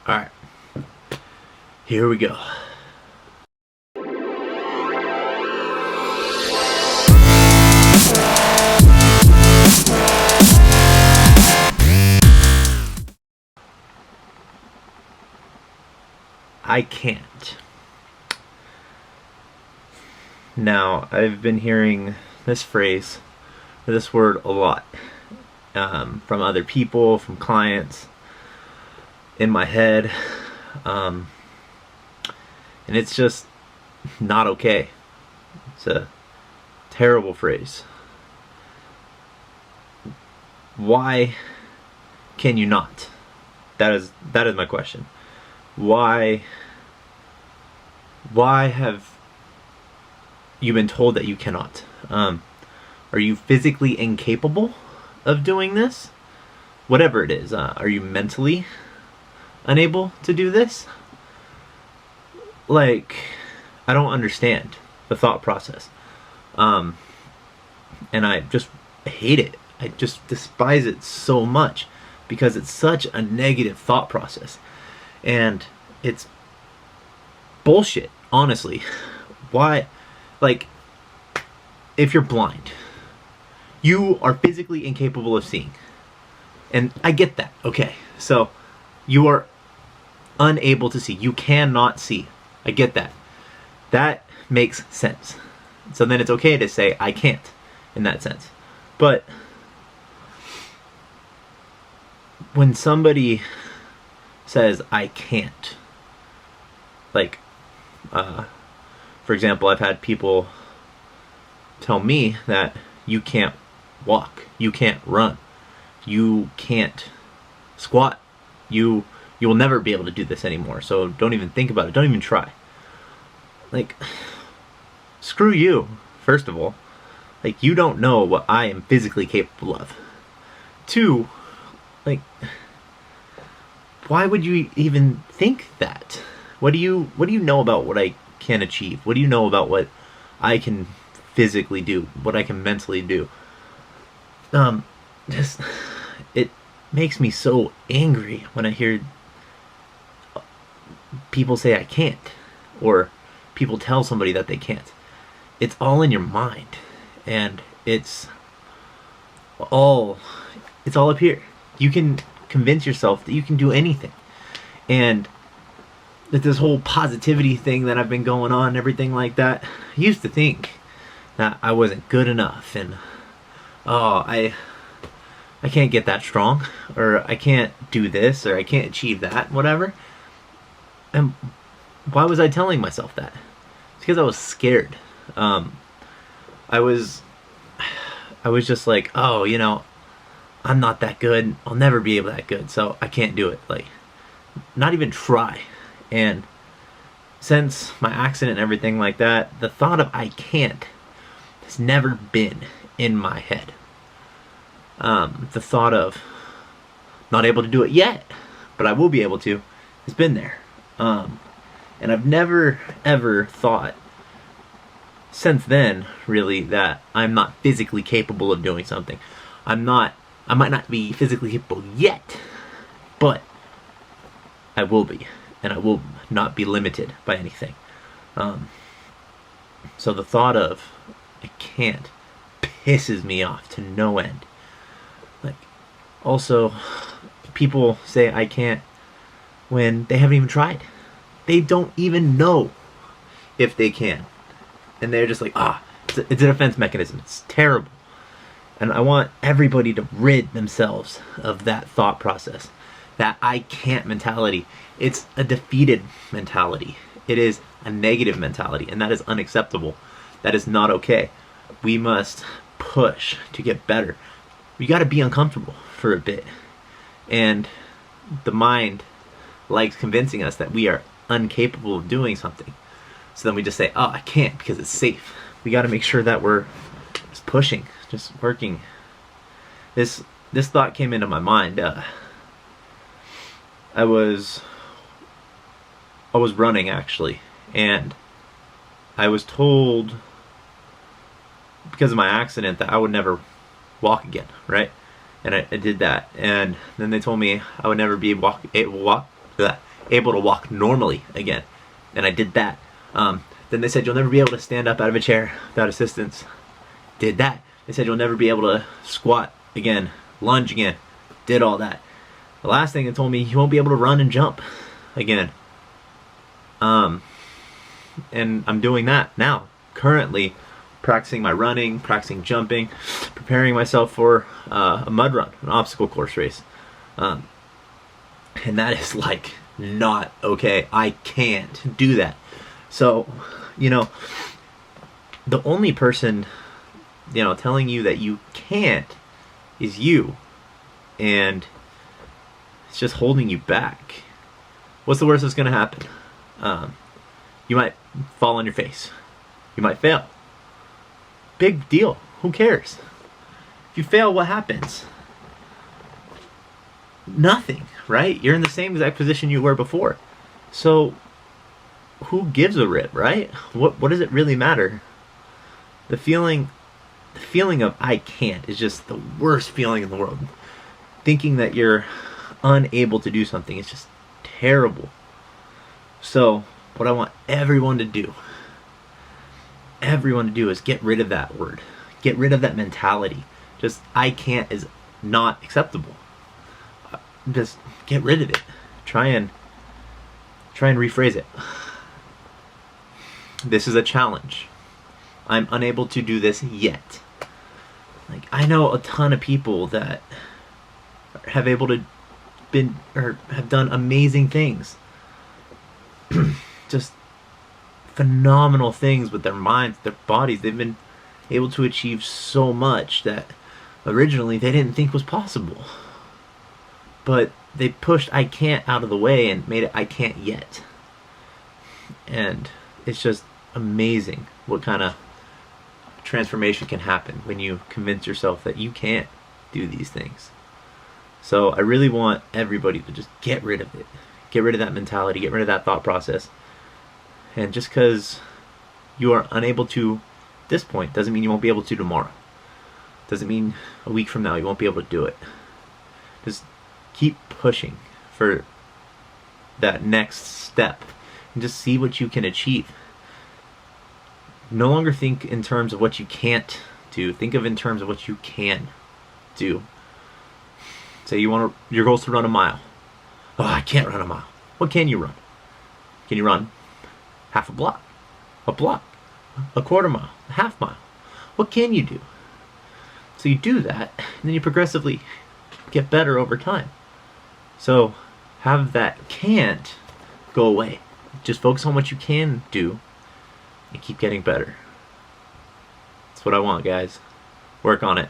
Alright, here we go. I can't. Now, I've been hearing this phrase, or this word a lot, from other people, from clients, in my head, and it's just not okay. It's a terrible phrase. Why can you not? That is my question. Why have you been told that you cannot? Are you physically incapable of doing this? Whatever it is, are you mentally unable to do this? Like, I don't understand the thought process. And I just hate it. I just despise it so much because it's such a negative thought process. And it's bullshit, honestly. Why? Like, if you're blind, you are physically incapable of seeing. And I get that, okay. So, you are unable to see. You cannot see. I get that. That makes sense. So then it's okay to say, I can't, in that sense. But when somebody says, I can't, like, for example, I've had people tell me that you can't walk, you can't run, you can't squat, you will never be able to do this anymore, so don't even think about it, don't even try. Like, screw you, first of all. Like, you don't know what I am physically capable of. Two, like, why would you even think that? What do you know about what I can achieve? What do you know about what I can physically do? What I can mentally do? Just, it makes me so angry when I hear people say I can't, or people tell somebody that they can't. It's all in your mind, and it's all up here. You can convince yourself that you can do anything. And with this whole positivity thing that I've been going on and everything like that, I used to think that I wasn't good enough, and I can't get that strong, or I can't do this, or I can't achieve that, whatever. And why was I telling myself that? It's because I was scared. I was just like, oh, you know, I'm not that good. I'll never be able that good, so I can't do it. Like, not even try. And since my accident and everything like that, the thought of I can't has never been in my head. The thought of not able to do it yet, but I will be able to, has been there. And I've never ever thought since then, really, that I'm not physically capable of doing something. I might not be physically capable yet, but I will be, and I will not be limited by anything. So the thought of I can't pisses me off to no end. Like, also, people say I can't when they haven't even tried. They don't even know if they can. And they're just like, it's a defense mechanism. It's terrible. And I want everybody to rid themselves of that thought process. That I can't mentality. It's a defeated mentality. It is a negative mentality, and that is unacceptable. That is not okay. We must push to get better. We gotta be uncomfortable for a bit. And the mind likes convincing us that we are incapable of doing something. So then we just say, I can't because it's safe. We gotta make sure that we're just pushing, just working. This thought came into my mind. I was running, actually, and I was told, because of my accident, that I would never walk again, right? And I did that, and then they told me I would never be able able to walk normally again. And I did that. Then they said, you'll never be able to stand up out of a chair without assistance. Did that. They said, you'll never be able to squat again, lunge again. Did all that. The last thing they told me, you won't be able to run and jump again. And I'm doing that now, currently practicing my running, practicing jumping, preparing myself for a mud run, an obstacle course race. And that is like not okay. I can't do that. So, you know, the only person, you know, telling you that you can't is you. And it's just holding you back. What's the worst that's going to happen? You might fall on your face. You might fail. Big deal. Who cares? If you fail, what happens? Nothing, right? You're in the same exact position you were before. So, who gives a rip, right? What does it really matter? The feeling of I can't is just the worst feeling in the world. Thinking that you're unable to do something is just terrible. So, what I want everyone to do is get rid of that word. Get rid of that mentality. Just I can't is not acceptable. Just get rid of it. Try and rephrase it. This is a challenge. I'm unable to do this yet. Like, I know a ton of people that have done amazing things. Just phenomenal things with their minds, their bodies. They've been able to achieve so much that originally they didn't think was possible. But they pushed I can't out of the way and made it I can't yet. And it's just amazing what kind of transformation can happen when you convince yourself that you can't do these things. So I really want everybody to just get rid of it. Get rid of that mentality, get rid of that thought process. And just because you are unable to at this point doesn't mean you won't be able to tomorrow. Doesn't mean a week from now you won't be able to do it. Just keep pushing for that next step and just see what you can achieve. No longer think in terms of what you can't do. Think of in terms of what you can do. Say your goal is to run a mile. Oh, I can't run a mile. What can you run? Can you run half a block, a quarter mile, a half mile? What can you do? So you do that, and then you progressively get better over time. So have that can't go away. Just focus on what you can do and keep getting better. That's what I want, guys. Work on it.